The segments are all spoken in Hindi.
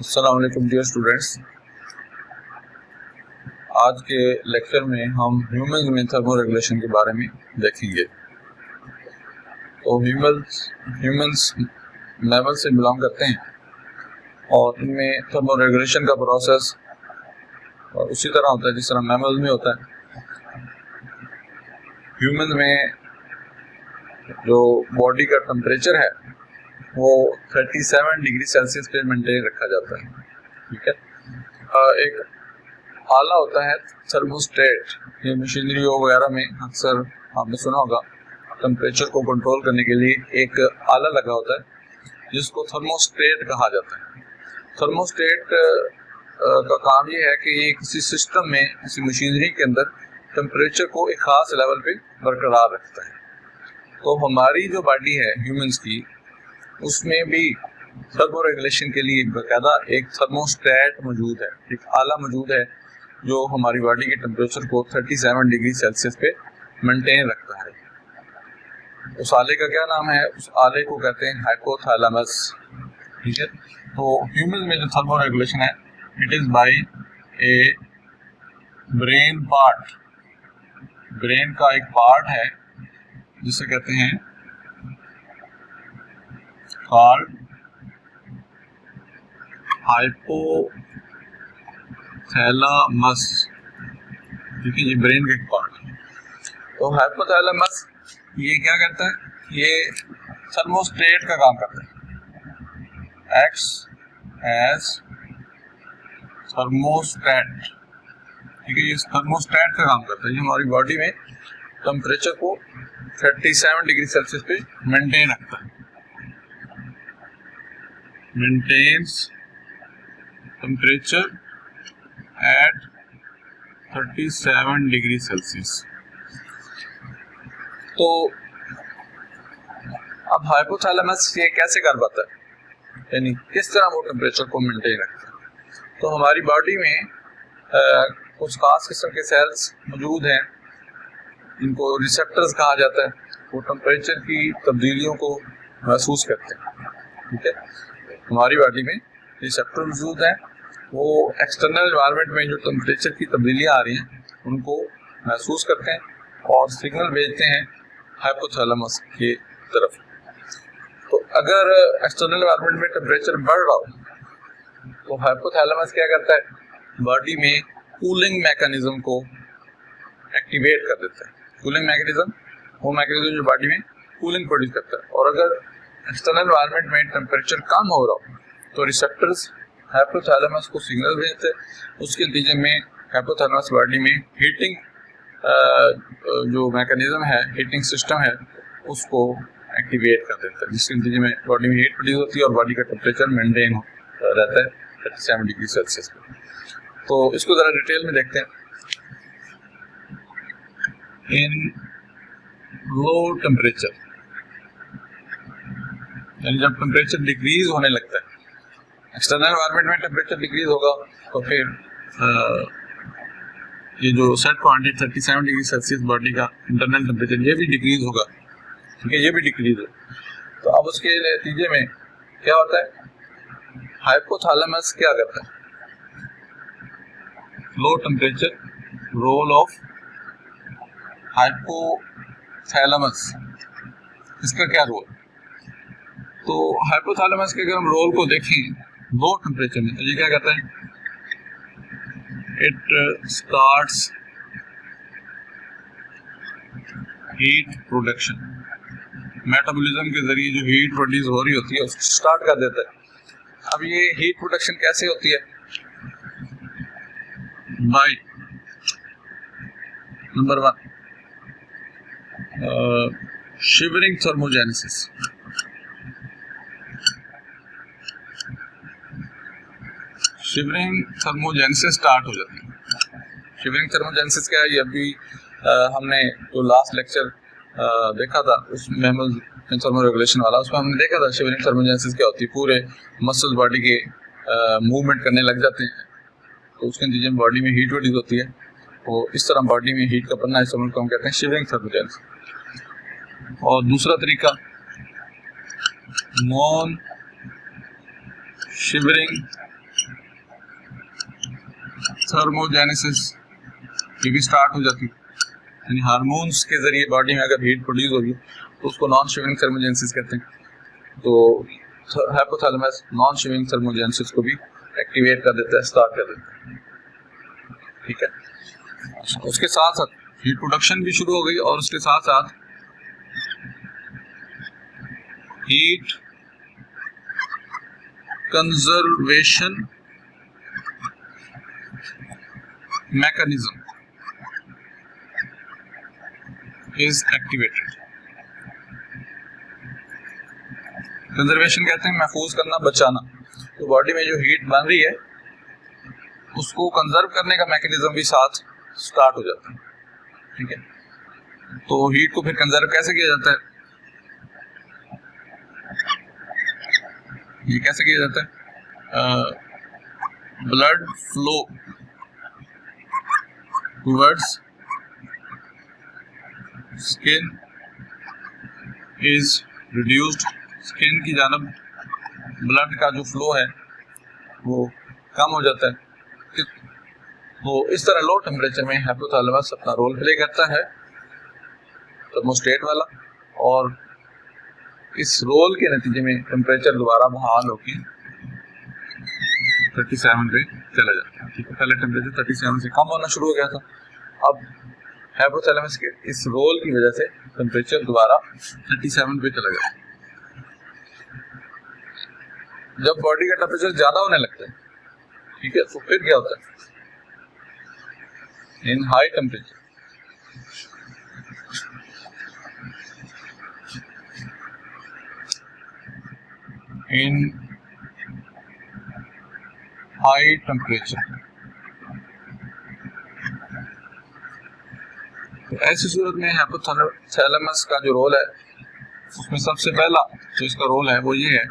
अस्सलाम वालेकुम डियर स्टूडेंट्स। आज के लेक्चर में हम ह्यूमंस में थर्मो रेगुलेशन के बारे में देखेंगे। तो ह्यूमंस मैमल से बिलोंग करते हैं और इनमें थर्मो रेगुलेशन का प्रोसेस और उसी तरह होता है जिस तरह मैमल्स में होता है। ह्यूमंस में जो बॉडी का टेम्परेचर है वो 37 डिग्री सेल्सियस पे मेंटेन रखा जाता है। ठीक है। एक आला होता है थर्मोस्टेट। ये मशीनरी वगैरह में अक्सर आपने सुना होगा, टेम्परेचर को कंट्रोल करने के लिए एक आला लगा होता है जिसको थर्मोस्टेट कहा जाता है। थर्मोस्टेट का काम ये है कि ये किसी सिस्टम में, किसी मशीनरी के अंदर टेम्परेचर को एक खास लेवल पे बरकरार रखता है। तो हमारी जो बॉडी है ह्यूमंस की, उसमें भी थर्मो रेगुलेशन के लिए बाकायदा एक थर्मोस्टेट मौजूद है, एक आला मौजूद है जो हमारी बॉडी के टेम्परेचर को 37 डिग्री सेल्सियस पे मेंटेन रखता है। उस आले का क्या नाम है? उस आले को कहते हैं हाइपोथैलेमस। ठीक है। तो ह्यूमन में जो थर्मो रेगुलेशन है, it is by A brain part. Brain का एक पार्ट है जिसे कहते हैं कॉल्ड हाइपोथैलेमस। ठीक है, ये ब्रेन का एक पार्ट है। तो हाइपोथैलेमस ये क्या करता है? ये थर्मोस्टेट का काम करता है, एक्ट्स एज थर्मोस्टेट। ठीक है, ये थर्मोस्टेट का काम करता है। ये हमारी बॉडी में टेम्परेचर को 37 डिग्री सेल्सियस पे मेंटेन रखता है। Maintains temperature at 37 degree Celsius. तो अब हाइपोथैलेमस ये कैसे कर पाता है, यानी किस तरह वो टेम्परेचर को मेंटेन रखता है? तो हमारी बॉडी में कुछ खास किस्म के सेल्स मौजूद हैं, इनको रिसेप्टर्स कहा जाता है। वो टेम्परेचर की तब्दीलियों को महसूस करते हैं। ठीक है, हमारी बॉडी में रिसेप्टर मौजूद हैं, वो एक्सटर्नल एनवायरनमेंट में जो टेम्परेचर की तब्दीलियां आ रही हैं उनको महसूस करते हैं और सिग्नल भेजते हैं हाइपोथैलेमस की तरफ। तो अगर एक्सटर्नल एनवायरनमेंट में टेम्परेचर बढ़ रहा हो तो हाइपोथैलेमस क्या करता है? बॉडी में कूलिंग मैकेनिज्म को एक्टिवेट कर देता है। कूलिंग मैकेनिज्म वो मैकेनिज्म जो बॉडी में कूलिंग प्रोड्यूस करता है। और अगर एक्सटर्नल एनवायरनमेंट में टेम्परेचर कम हो रहा हो तो रिसेप्टर्स हाइपोथैलेमस को सिग्नल भेजते हैं। उसके नतीजे में हाइपोथैलेमस बॉडी में हीटिंग जो मैकेनिज्म है, हीटिंग सिस्टम है, उसको एक्टिवेट कर देता है, जिसके नतीजे में बॉडी में हीट प्रोड्यूस होती है और बॉडी का टेम्परेचर मेंटेन रहता है 37 डिग्री सेल्सियस पे। तो इसको जरा डिटेल में देखते हैं। इन लो टेम्परेचर, यानी जब टेम्परेचर डिक्रीज होने लगता है, एक्सटर्नल एनवायरनमेंट में टेम्परेचर डिक्रीज होगा तो फिर ये जो सेट पॉइंट है 37 डिग्री सेल्सियस बॉडी का इंटरनल टेम्परेचर, ये भी डिक्रीज होगा। ठीक है, ये भी डिक्रीज है। तो अब उसके नतीजे में क्या होता है? हाइपोथैलेमस क्या करता है? Low temperature, role of hypothalamus, इसका क्या रोल? तो हाइपोथैलेमस के अगर हम रोल को देखें लो टेम्परेचर में, तो ये क्या करता है? It starts heat production. Metabolism के जरिए जो हीट प्रोड्यूस हो रही होती है उसको स्टार्ट कर देता है। अब ये हीट प्रोडक्शन कैसे होती है? By number 1 shivering thermogenesis. Shivering thermogenesis start हो जाती है। शिवरिंग थर्मोजेनेसिस क्या है? ये अभी हमने जो लास्ट लेक्चर देखा था उस मैमल थर्मो रेगुलेशन वाला, उसमें हमने देखा था शिवरिंग थर्मोजेनेसिस क्या होती है। पूरे मसल्स बॉडी के मूवमेंट करने लग जाते हैं, तो उसके नतीजे में बॉडी में हीट प्रोड्यूस होती है। तो इस तरह बॉडी में हीट का बनना, इस को हम कहते हैं शिवरिंग थर्मोजेनेसिस। और दूसरा तरीका नॉन शिवरिंग थर्मोजेनेसिस ये भी स्टार्ट हो जाती है, यानी हार्मोन्स के जरिए बॉडी में अगर हीट प्रोड्यूस होगी तो उसको नॉन शिवरिंग थर्मोजेनेसिस कहते हैं। तो हाइपोथैलेमस नॉन शिवरिंग थर्मोजेनेसिस को भी एक्टिवेट कर देता है, स्टार्ट कर देता है। ठीक है, उसके साथ साथ हीट प्रोडक्शन भी शुरू हो गई और उसके साथ साथ heat conservation mechanism is activated. Conservation कहते हैं महफूज करना, बचाना। तो बॉडी में जो हीट बन रही है उसको कंजर्व करने का मैकेनिज्म भी साथ स्टार्ट हो जाता है। ठीक है, तो हीट को फिर कंजर्व कैसे किया जाता है, ये कैसे किया जाता है? Blood flow towards skin is reduced. Skin की जानब ब्लड का जो फ्लो है वो कम हो जाता है। तो इस तरह लो टेम्परेचर में हाइपोथैलेमस अपना रोल प्ले करता है, थर्मोस्टेट वाला, और इस रोल के नतीजे में टेम्परेचर दोबारा बहाल होकर 37 पे चला जाता है। ठीक है, पहले टेम्परेचर 37 से कम होना शुरू हो गया था, अब हाइपोथैलेमस के इस रोल की वजह से टेम्परेचर दोबारा 37 पे चला जाता है। जब बॉडी का टेम्परेचर ज्यादा होने लगता है, ठीक है, तो फिर क्या होता है? इन हाई टेम्परेचर तो ऐसी सूरत में हाइपोथैलेमस का जो रोल है उसमें सबसे पहला जो इसका रोल है वो ये है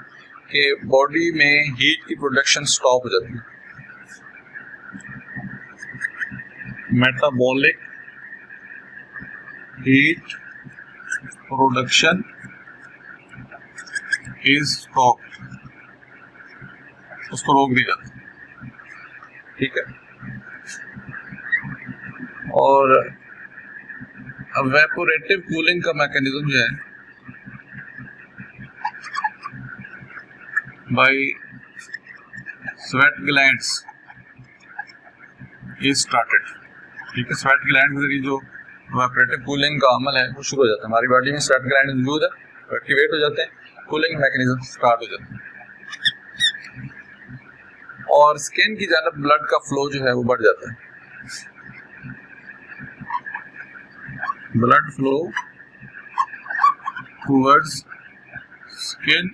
कि बॉडी में हीट की प्रोडक्शन स्टॉप हो जाती है। Metabolic heat production is stop, उसको रोक दिया जाता है। ठीक है, और इवेपोरेटिव कूलिंग का मैकेनिज्म जो है by sweat glands is started. ठीक है, स्वेट ग्लैंड के जरिए जो इवेपोरेटिव कूलिंग का अमल है वो शुरू हो जाता है। हमारी बॉडी में स्वेट ग्लैंड मौजूद है, वो एक्टिवेट हो जाते हैं, कूलिंग मैकेनिज्म स्टार्ट हो जाता है, और स्किन की जानब ब्लड का फ्लो जो है वो बढ़ जाता है। Blood flow towards skin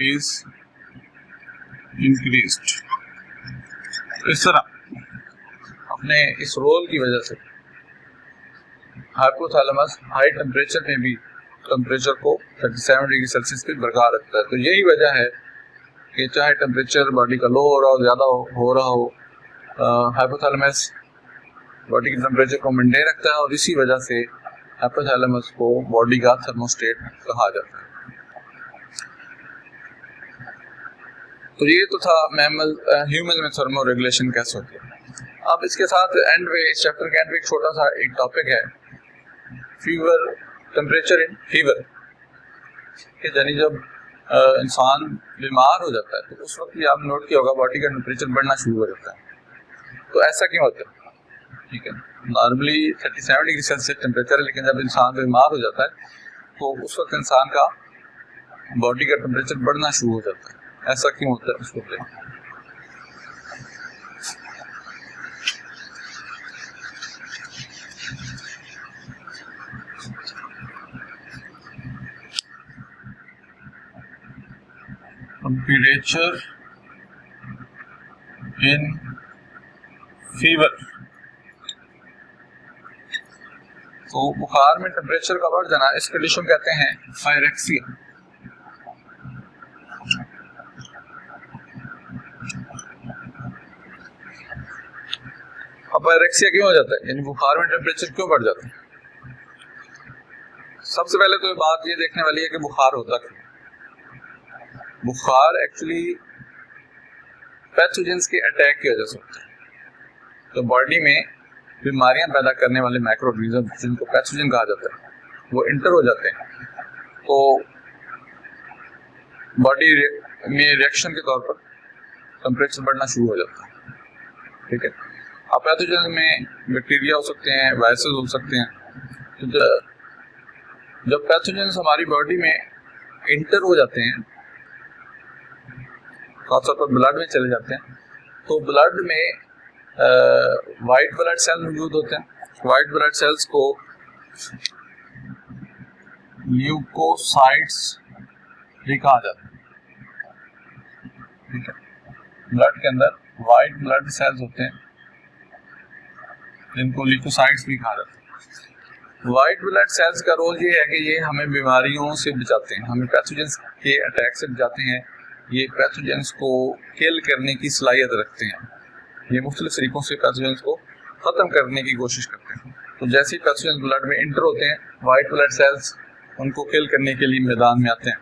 is increased. इस तरह अपने इस रोल की वजह से हाइपोथैलेमस हाई टेम्परेचर में भी टेम्परेचर को 37 डिग्री सेल्सियस पे बरकरार रखता है। तो यही वजह है कि चाहे टेम्परेचर बॉडी का लो हो रहा हो, ज़्यादा हो रहा हो, हाइपोथैलेमस बॉडी के टेम्परेचर को मेंटेन रखता है, और इसी वजह से हाइपोथैलेमस को बॉडी का थर्मोस्टेट कहा जाता है। तो ये तो था ह्यूमन में थर्मो रेगुलेशन कैसे होती है। अब इसके साथ एंड में, इस चैप्टर के एंड में एक छोटा सा एक टॉपिक है फीवर, टेम्परेचर इन फीवर। यानी जब इंसान बीमार हो जाता है तो उस वक्त भी आप नोट किया होगा बॉडी का टेम्परेचर बढ़ना शुरू हो जाता है। तो ऐसा क्यों होता है? ठीक है, नॉर्मली 37 डिग्री सेल्सियस टेम्परेचर है, लेकिन जब इंसान बीमार हो जाता है तो उस वक्त इंसान का बॉडी का टेम्परेचर बढ़ना शुरू हो जाता है। ऐसा क्यों होता है उसको बताइए। टेम्परेचर इन फीवर, तो बुखार में टेम्परेचर का बढ़ जाना, इस कंडीशन को कहते हैं पायरेक्सिया। अब पायरेक्सिया क्यों हो जाता है, यानी बुखार में टेम्परेचर क्यों बढ़ जाता है? सबसे पहले तो बात ये देखने वाली है कि बुखार होता क्यों। बुखार एक्चुअली पैथोजेंस के अटैक की वजह से होता है। तो बॉडी में बीमारियां पैदा करने वाले माइक्रो ऑर्गेनिज्म जिनको पैथोजन कहा जाता है वो इंटर हो जाते हैं, तो बॉडी में रिएक्शन के तौर पर टेम्परेचर बढ़ना शुरू हो जाता है। ठीक है, अब पैथोजन में बैक्टीरिया हो सकते हैं, वायरसेस हो सकते हैं। तो जब पैथोजन हमारी बॉडी में इंटर हो जाते हैं, खासतौर पर ब्लड में चले जाते हैं, तो ब्लड में वाइट ब्लड सेल मौजूद होते हैं। वाइट ब्लड सेल्स को ल्यूकोसाइट्स भी कहा जाता है। ठीक है, ब्लड के अंदर वाइट ब्लड सेल्स होते हैं जिनको ल्यूकोसाइट्स भी कहा जाता है। वाइट ब्लड सेल्स का रोल ये है कि ये हमें बीमारियों से बचाते हैं, हमें पैथोजेंस के अटैक से बचाते हैं। ये पैथोजेंस को किल करने की सलाहियत रखते हैं। ये मुख्तलिफ तरीकों से पैथोजेंस को ख़त्म करने की कोशिश करते हैं। तो जैसे ही पैथोजेंस ब्लड में इंटर होते हैं, वाइट ब्लड सेल्स उनको किल करने के लिए मैदान में आते हैं।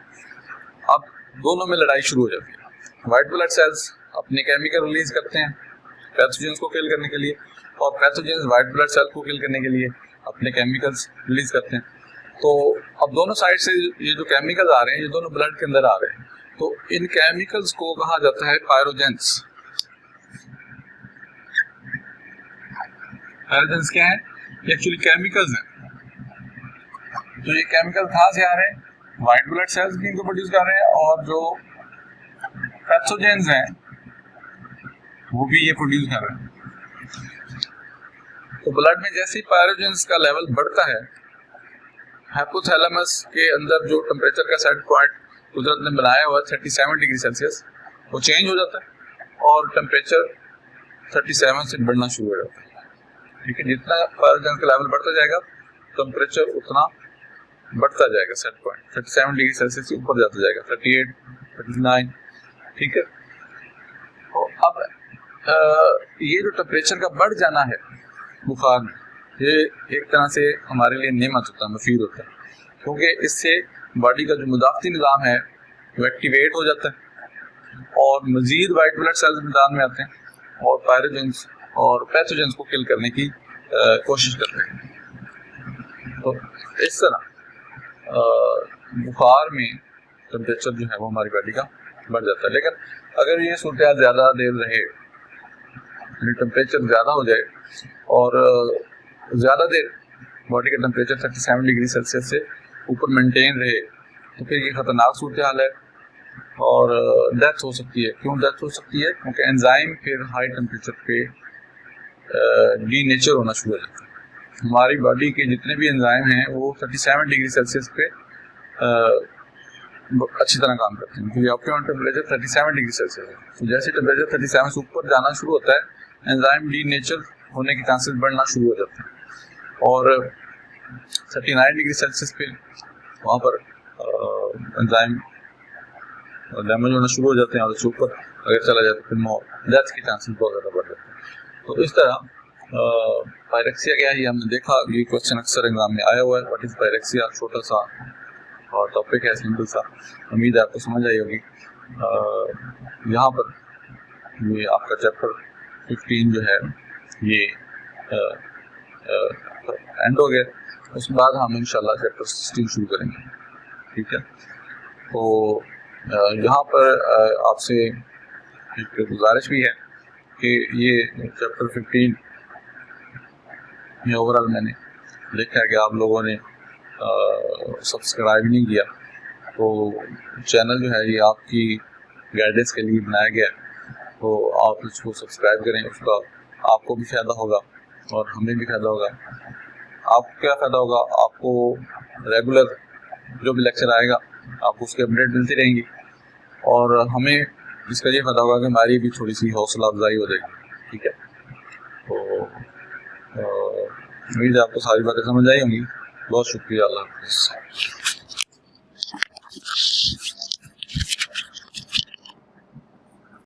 अब दोनों में लड़ाई शुरू हो जाती है। वाइट ब्लड सेल्स अपने केमिकल रिलीज करते हैं पैथोजेंस को किल करने के लिए, और पैथोजेंस वाइट ब्लड सेल को किल करने के लिए अपने केमिकल्स रिलीज करते हैं। तो अब दोनों साइड से ये जो केमिकल्स आ रहे हैं, ये दोनों ब्लड के अंदर आ रहे हैं। तो इन केमिकल्स को कहा जाता है पायरोजेंस। पायरोजेंस क्या है? ये एक्चुअली केमिकल्स हैं। तो ये केमिकल कहाँ से आ रहे हैं? वाइट ब्लड सेल्स भी इनको प्रोड्यूस कर रहे हैं, और जो पैथोजेंस हैं वो भी ये प्रोड्यूस कर रहे हैं। तो ब्लड में जैसे ही पायरोजेंस का लेवल बढ़ता है, हाइपोथैलेमस के अंदर जो टेम्परेचर का सेट पॉइंट कुदरत ने बनाया हुआ 37 डिग्री सेल्सियस, वो चेंज हो जाता है और टेम्परेचर 37 से बढ़ना शुरू हो जाता है। ठीक है, जितना पायरोजेंस का लेवल बढ़ता जाएगा टेम्परेचर उतना बढ़ता जाएगा। सेट पॉइंट 37 डिग्री सेल्सियस से ऊपर जाता जाएगा, 38, 39। ठीक है, तो अब ये जो टेम्परेचर का बढ़ जाना है बुखार में, ये एक तरह से हमारे लिए नेमत होता है, मफीद होता है, क्योंकि इससे बॉडी का जो मुदाफ़ती निज़ाम है वो एक्टिवेट हो जाता है और मज़ीद वाइट ब्लड सेल्स मैदान में आते हैं और पायरोजेंस और पैथोजेंस को किल करने की कोशिश करते हैं। तो इस तरह बुखार में टेम्परेचर जो है वो हमारी बॉडी का बढ़ जाता है। लेकिन अगर ये सूरत ज़्यादा देर रहे, टेम्परेचर ज़्यादा हो जाए और ज़्यादा देर बॉडी का टेम्परेचर 37 डिग्री सेल्सियस से ऊपर मेंटेन रहे, तो फिर ये ख़तरनाक सूरत हाल है और डेथ हो सकती है। क्यों डेथ हो सकती है? क्योंकि एंजाइम फिर हाई टेम्परेचर पे डीनेचर होना शुरू हो जाता है। हमारी बॉडी के जितने भी एंजाइम हैं वो 37 डिग्री सेल्सियस पे अच्छी तरह काम करते हैं, क्योंकि ऑप्टिमम टेम्परेचर 37 डिग्री सेल्सियस है। तो जैसे टेम्परेचर 37 से ऊपर जाना शुरू होता है, एंजाइम डीनेचर होने के चांसेस बढ़ना शुरू हो जाते हैं और 39 डिग्री सेल्सियस पे वहाँ पर एंजाइम डैमेज होना शुरू हो जाते हैं और उसके ऊपर अगर चला जाए तो फिर डेथ के चांसेस बहुत ज़्यादा बढ़ जाते हैं। तो इस तरह पायरेक्सिया क्या है ये हमने देखा। ये क्वेश्चन अक्सर एग्जाम में आया हुआ है, व्हाट इज़ पायरेक्सिया। छोटा सा और टॉपिक है, सिंपल सा, उम्मीद है आपको समझ आई होगी। यहाँ पर ये आपका चैप्टर 15 जो है ये एंड हो गया। उसके बाद हम इंशाल्लाह चैप्टर 16 शुरू करेंगे। ठीक है, तो यहाँ पर आपसे एक गुजारिश भी है कि ये चैप्टर 15 में ओवरऑल मैंने देखा है कि आप लोगों ने सब्सक्राइब नहीं किया, तो चैनल जो है ये आपकी गाइडेंस के लिए बनाया गया है, तो आप इसको सब्सक्राइब करें। उसका आपको भी फ़ायदा होगा और हमें भी फ़ायदा होगा। आपको क्या फ़ायदा होगा? आपको रेगुलर जो भी लेक्चर आएगा आपको उसकी अपडेट मिलती रहेंगी और हमें इसका ये फ़ायदा होगा कि हमारी भी थोड़ी सी हौसला अफजाई हो जाएगी। ठीक है, तो उम्मीद है आपको सारी बातें समझ आई होंगी। बहुत शुक्रिया। अल्लाह हाफ़िज़।